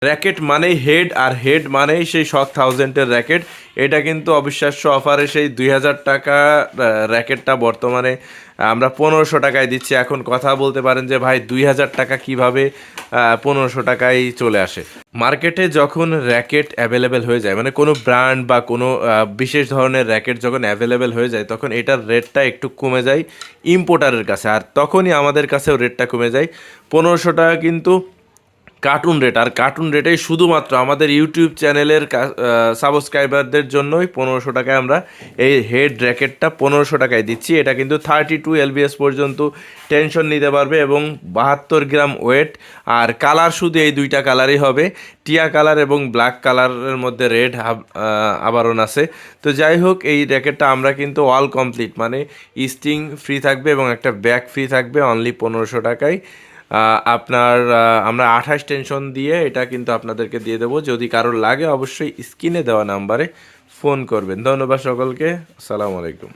Racket মানেই head, আর head মানেই সেই শক 1000-এর র্যাকেট। এটা কিন্তু অবিশ্বাস্য অফারে সেই 2000 টাকা র্যাকেটটা বর্তমানে আমরা 1500 টাকায় দিচ্ছি। এখন কথা বলতে পারেন যে ভাই 2000 টাকা কীভাবে 1500 টাকায় চলে আসে। মার্কেটে যখন র্যাকেট অ্যাভেলেবেল হয়ে যায়, মানে কোনো ব্র্যান্ড বা কোনো বিশেষ ধরনের র্যাকেট যখন অ্যাভেলেবেল হয়ে যায়, তখন এটার রেটটা একটু কমে যায় ইম্পোর্টারের কাছে, আর তখনই আমাদের কাছেও রেটটা কমে যায়। 1500 টাকা কিন্তু কার্টুন রেট, আর কার্টুন রেটেই শুধুমাত্র আমাদের ইউটিউব চ্যানেলের সাবস্ক্রাইবারদের জন্যই 1500 টাকায় আমরা এই হেড র্যাকেটটা 1500 টাকায় দিচ্ছি। এটা কিন্তু 32 LBS পর্যন্ত টেনশন নিতে পারবে এবং 72 গ্রাম ওয়েট। আর কালার শুধু এই দুইটা কালারই হবে, টিয়া কালার এবং ব্ল্যাক কালারের মধ্যে রেড আবরণ আছে। তো যাই হোক, এই র্যাকেটটা আমরা কিন্তু অল কমপ্লিট, মানে স্টিং ফ্রি থাকবে এবং একটা ব্যাগ ফ্রি থাকবে অনলি 1500 টাকায়। আপনার আমরা 28 টেনশন দিয়ে এটা কিন্তু আপনাদেরকে দিয়ে দেবো। যদি কারোর লাগে অবশ্যই স্ক্রিনে দেওয়া নাম্বারে ফোন করবেন। ধন্যবাদ সকলকে, আসসালামু আলাইকুম।